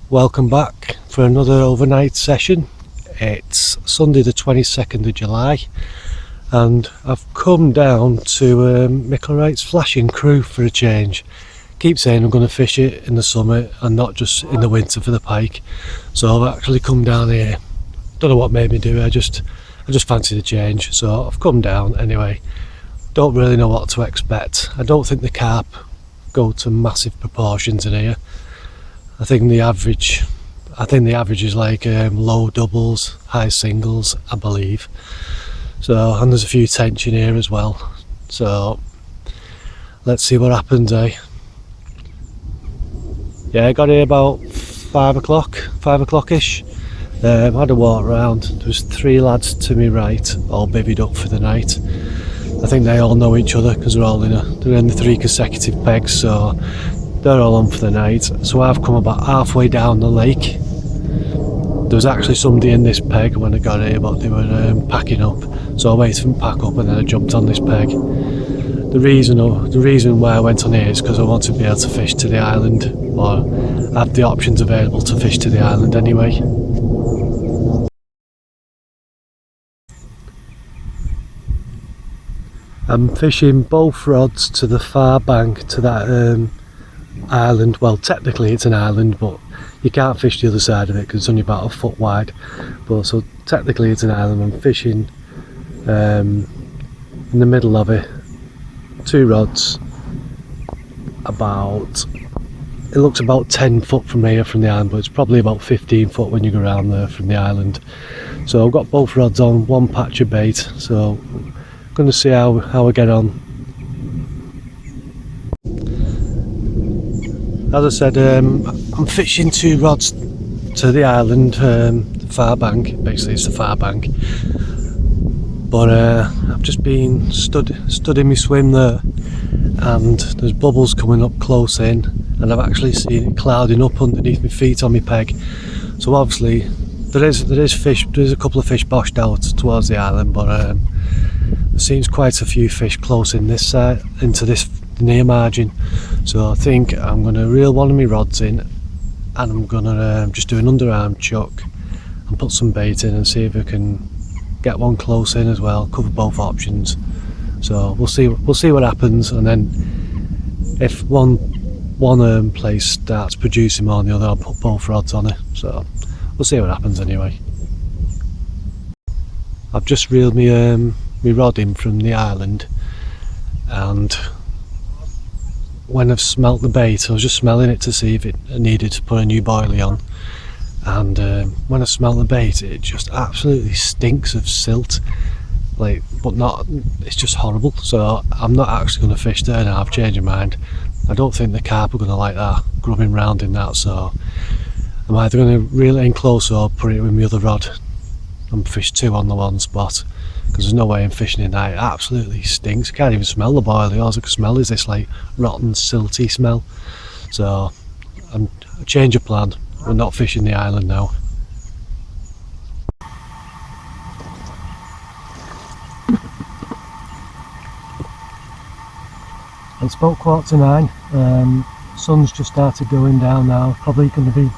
Welcome back for another overnight session. It's Sunday the 22nd of July and I've come down to Micklewrights Flash in Crewe for a change. Keep saying I'm going to fish it in the summer and not just in the winter for the pike, so I've actually come down here. Don't know what made me do it, I just fancied a change, so I've come down anyway. Don't really know what to expect. I don't think the carp go to massive proportions in here. I think the average is like low doubles, high singles, I believe. So, and there's a few tension here as well. So let's see what happens, eh? Yeah, I got here about 5 o'clock-ish. Had a walk around. There was 3 lads to my right, all bivvied up for the night. I think they all know each other because they're in the 3 consecutive pegs, so they're all on for the night. So I've come about halfway down the lake. There was actually somebody in this peg when I got here, but they were packing up, so I waited for them to pack up and then I jumped on this peg. The reason why I went on here is because I wanted to be able to fish to the island, or have the options available to fish to the island anyway. I'm fishing both rods to the far bank, to that island. Well, technically it's an island, but you can't fish the other side of it because it's only about a foot wide. But so technically it's an island. I'm fishing in the middle of it. 2 rods. It looks about 10 foot from here from the island, but it's probably about 15 foot when you go around there from the island. So I've got both rods on, one patch of bait. So I'm going to see how I get on. As I said, I'm fishing 2 rods to the island, the far bank. Basically it's the far bank, but I've just been stood in my swim there, and there's bubbles coming up close in, and I've actually seen it clouding up underneath my feet on my peg. So obviously there is fish. There's a couple of fish boshed out towards the island, but there seems quite a few fish close in this side, into this near margin. So I think I'm going to reel one of my rods in, and I'm going to just do an underarm chuck and put some bait in and see if I can get one close in as well, cover both options. So we'll see what happens, and then if one place starts producing more than the other, I'll put both rods on it. So we'll see what happens anyway. I've just reeled my rod in from the island, and when I've smelt the bait, I was just smelling it to see if it needed to put a new boilie on, and when I smelt the bait, it just absolutely stinks of silt, but not, it's just horrible. So I'm not actually going to fish there now. I've changed my mind. I don't think the carp are going to like that, grubbing round in that, so I'm either going to reel it in close or put it with my other rod and fish 2 on the one spot, because there's no way I'm fishing in that. It absolutely stinks. I can't even smell the boilie. All I can smell is this like rotten, silty smell. So I change of plan. We're not fishing the island now. It's about 8:45. Sun's just started going down now. Probably going to be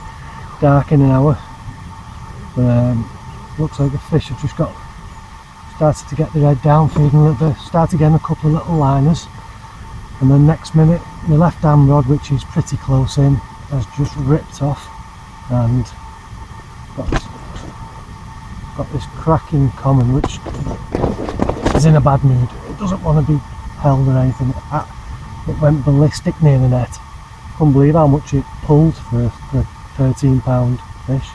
dark in an hour. But looks like the fish have just started to get their head down, feeding a little bit. Started getting a couple of little liners, and then next minute my left hand rod, which is pretty close in, has just ripped off and got this cracking common, which is in a bad mood. It doesn't want to be held or anything. It went ballistic near the net. Couldn't believe how much it pulled for a 13-pound fish.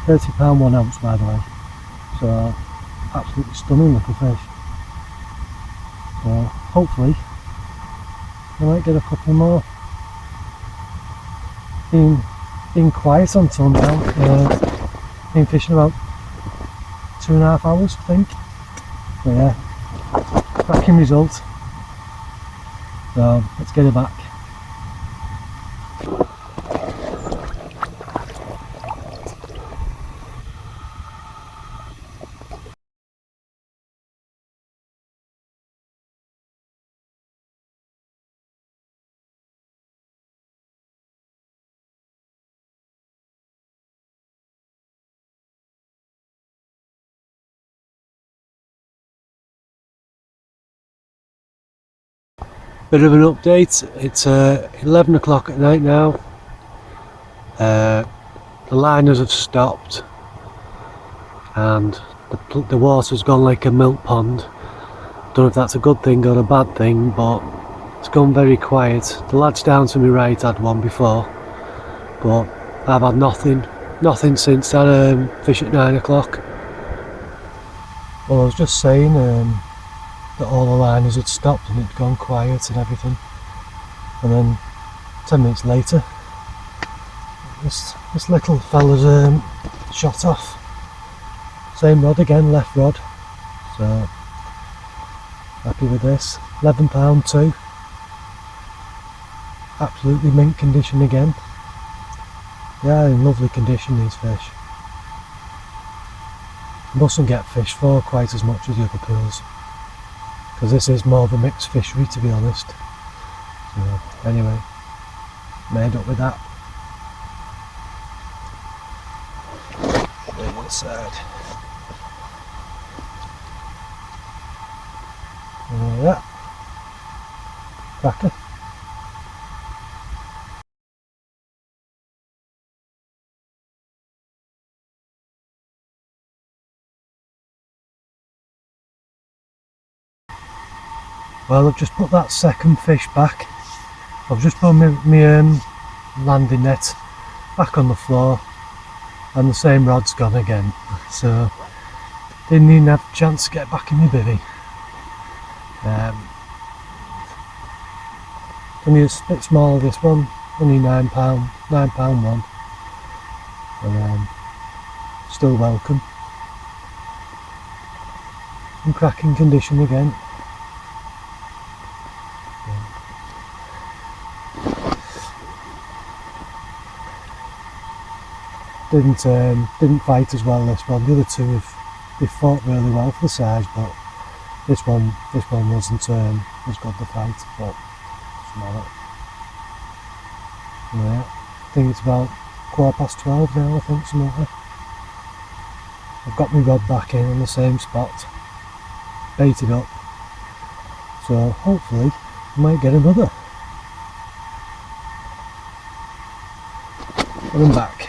30 pound 1 ounce, by the way. So absolutely stunning little fish. So hopefully I might get a couple more. Been quiet until now. Been fishing about 2.5 hours, I think. But yeah, cracking result. So let's get it back. Bit of an update. It's 11 o'clock at night now. The liners have stopped and the water's gone like a milk pond. Don't know if that's a good thing or a bad thing, but it's gone very quiet. The lads down to my right had one before, but I've had nothing since that fish at 9 o'clock. Well, I was just saying that all the liners had stopped and it'd gone quiet and everything, and then 10 minutes later this little fella's shot off. Same rod again, left rod, so happy with this. £11 too, absolutely mint condition again. Yeah, in lovely condition, these fish. Mustn't get fished for quite as much as the other pools, because this is more of a mixed fishery, to be honest. So anyway, made up with that. Show you inside. Yeah, cracker. Well, I've just put that second fish back. I've just put my landing net back on the floor, and the same rod's gone again. So didn't even have a chance to get back in my bivvy. Only a bit smaller, this one, only £9 one, and still welcome. In cracking condition again. Didn't fight as well, this one. The other two they fought really well for the size, but this one wasn't as good to fight, but doesn't matter. Yeah, I think it's about 12:15 now, I think, something like that. I've got my rod back in on the same spot, baited up, so hopefully I might get another. Put them back.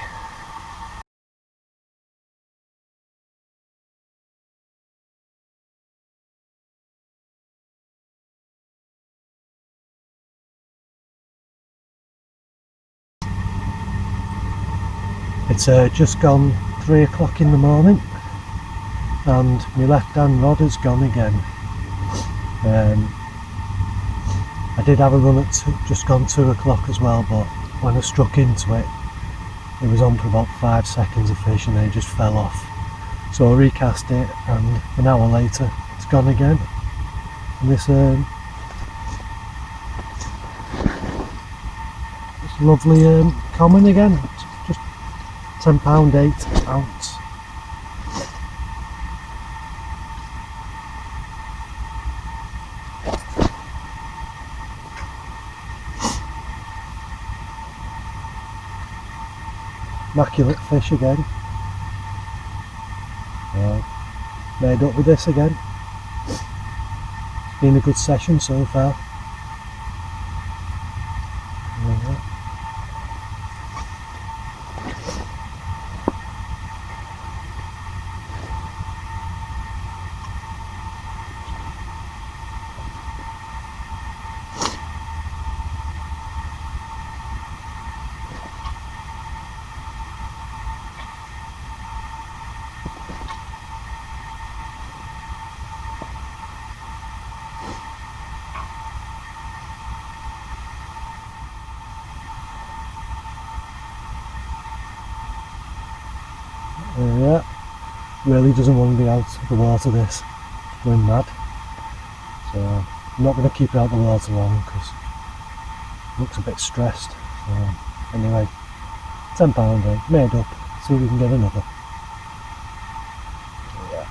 It's just gone 3 o'clock in the morning, and my left hand rod has gone again. I did have a run at just gone 2 o'clock as well, but when I struck into it, it was on for about 5 seconds of fish and then it just fell off. So I recast it, and an hour later it's gone again. And this lovely common again, just £10 8 ounce. Immaculate fish again. Made up with this again. Been a good session so far. Yeah, really doesn't want to be out of the water, this, going mad. So I'm not going to keep it out of the water long because it looks a bit stressed. So anyway, £10 made up, see if we can get another. Yeah.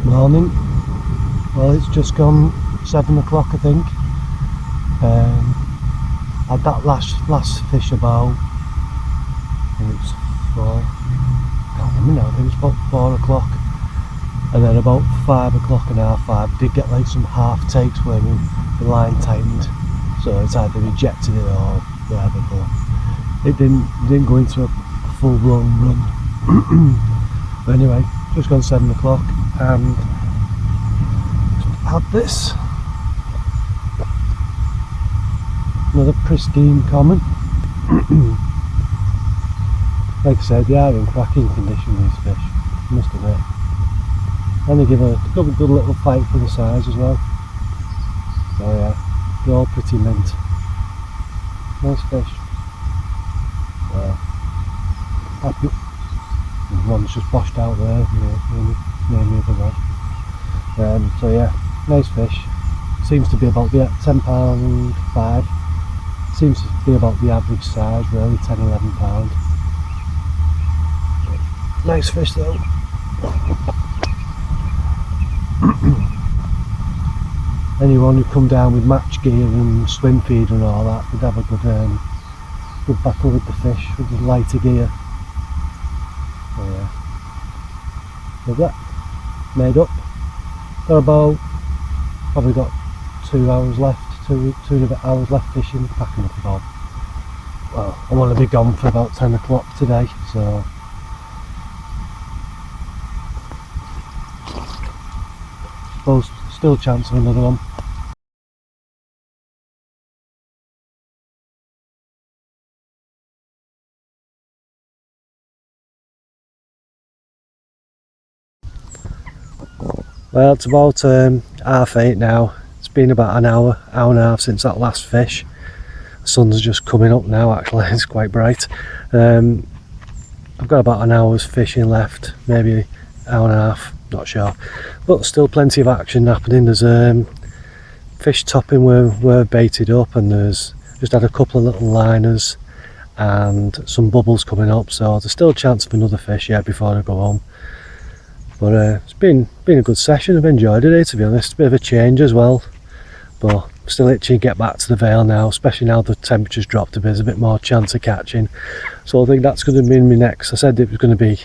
Morning. Well, it's just gone 7 o'clock, I think. Had that last fish about, I think it was 4, I can't remember now, I think it was about 4 o'clock, and then about 5 o'clock and half 5 did get like some half takes where the line tightened, so it's either rejected it or whatever, but it didn't go into a full blown run. But anyway, just gone 7 o'clock and had this, another pristine common. Like I said, they are in cracking condition, these fish, I must admit, and they give a good little fight for the size as well. So yeah, they're all pretty mint, nice fish. Happy. One's just washed out there, near me over there. So yeah, nice fish. Seems to be about the £10.5. Seems to be about the average size, really, £10–11. Nice fish though. Anyone who come down with match gear and swim feed and all that would have a good battle with the fish with the lighter gear. So yeah, love that. Made up. Probably got 2 hours left, two and a bit hours left fishing, packing up about, well, I want to be gone for about 10 o'clock today, so suppose still a chance of another one. Well, it's about 8:30 now. It's been about an hour and a half since that last fish. The sun's just coming up now, actually. It's quite bright. I've got about an hour's fishing left, maybe an hour and a half, not sure, but still plenty of action happening. There's fish topping were baited up, and there's just had a couple of little liners and some bubbles coming up, so there's still a chance of another fish yet before I go home. But it's been a good session. I've enjoyed it, to be honest. A bit of a change as well, but I'm still itching to get back to the Vale now, especially now the temperature's dropped a bit. There's a bit more chance of catching, so I think that's going to be my next. I said it was going to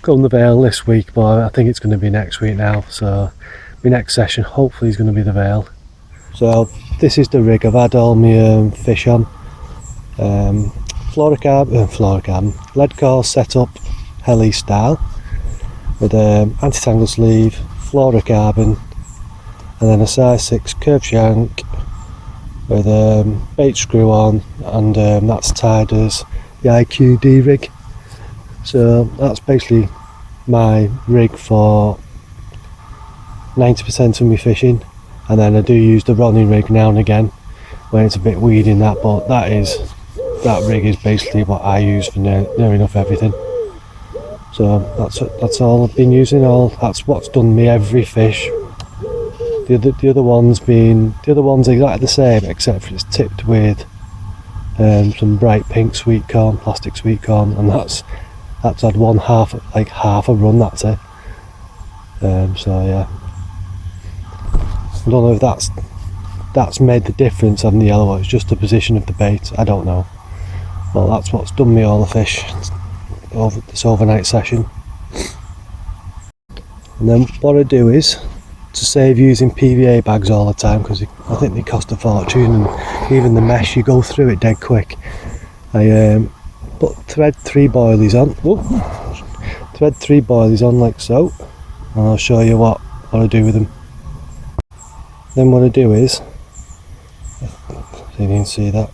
come the Vale this week, but I think it's going to be next week now. So my next session hopefully is going to be the Vale. So this is the rig I've had all my fish on. Fluorocarbon lead core setup, heli style, with anti-tangle sleeve, fluorocarbon, and then a size 6 curved shank with bait screw on, and that's tied as the IQD rig. So that's basically my rig for 90% of my fishing, and then I do use the Ronnie rig now and again when it's a bit weedy in that, but that rig is basically what I use for near enough everything. So that's all I've been using. That's what's done me every fish. The other ones exactly the same, except for it's tipped with some bright pink sweet corn, plastic sweet corn, and that's had half a run. That's it. So yeah, I don't know if that's made the difference on the yellow one. It's just the position of the bait. I don't know. Well, that's what's done me all the fish over this overnight session. And then what I do is, to save using PVA bags all the time, because I think they cost a fortune, and even the mesh, you go through it dead quick, I thread 3 boilies on. Whoop. thread 3 boilies on like so, and I'll show you what I do with them. Then what I do is, if you can see that,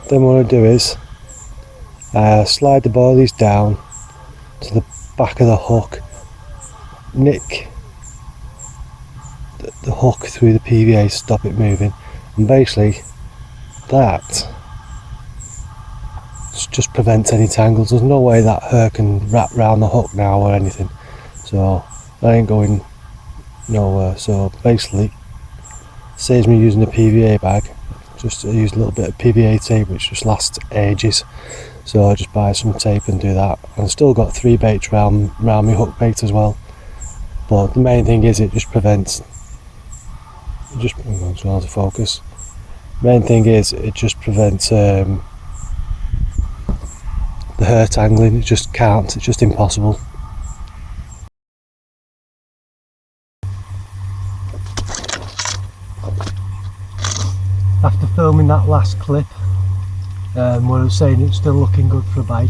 then what I do is slide the boilies down to the back of the hook, nick the hook through the PVA to stop it moving, and basically that just prevents any tangles. There's no way that hair can wrap round the hook now or anything, so that ain't going nowhere. So basically saves me using a PVA bag. Just use a little bit of PVA tape which just lasts ages, so I just buy some tape and do that. And I've still got 3 baits round my hook bait as well, but the main thing is it just prevents, as well as focus, main thing is it just prevents the hair tangling. It just can't, it's just impossible. After filming that last clip where I was saying it's still looking good for a bite,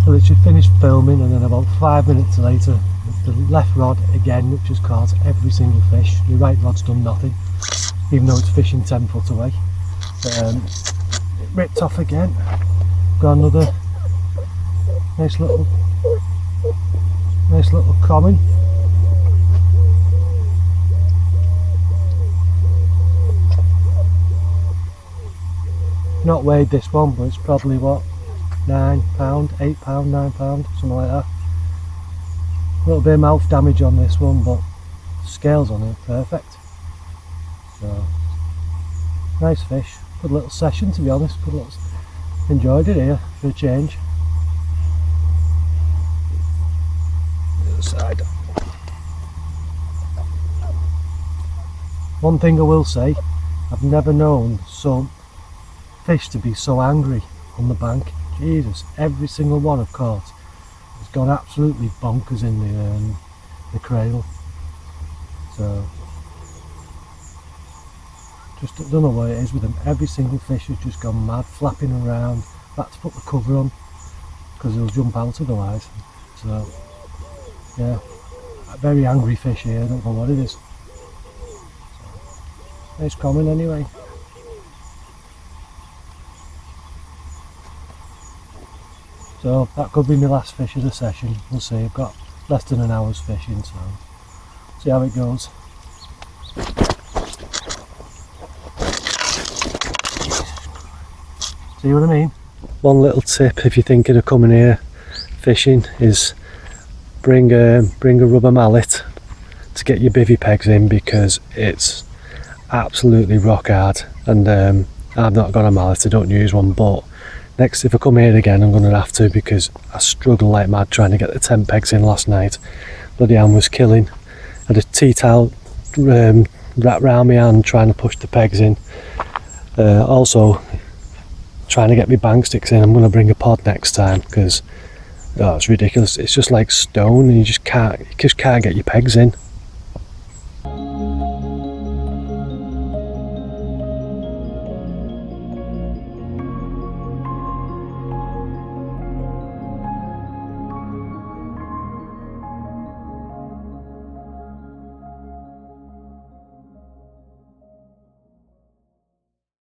I literally finished filming, and then about 5 minutes later the left rod again, which has caught every single fish. The right rod's done nothing, even though it's fishing 10 foot away. It ripped off again. Got another nice little common. Not weighed this one, but it's probably what, £9, £8, £9, something like that. A little bit of mouth damage on this one, but the scales on it are perfect. So nice fish, good little session to be honest. Good little, enjoyed it here for a change. The other side. One thing I will say, I've never known some fish to be so angry on the bank. Jesus, every single one I've caught has gone absolutely bonkers in the cradle. So just don't know what it is with them. Every single fish has just gone mad, flapping around. Had to put the cover on because they'll jump out otherwise. So yeah, a very angry fish here. I don't know what it is. Nice common anyway. So that could be my last fish of the session. We'll see. I've got less than an hour's fishing, so see how it goes. See what I mean? One little tip if you're thinking of coming here fishing is bring a rubber mallet to get your bivvy pegs in, because it's absolutely rock hard. And I've not got a mallet, I don't use one, but next if I come here again I'm going to have to, because I struggled like mad trying to get the 10 pegs in last night. Bloody hand was killing. I had a tea towel wrapped around my hand trying to push the pegs in. Also trying to get my bank sticks in. I'm going to bring a pod next time, because it's ridiculous. It's just like stone and you just can't get your pegs in.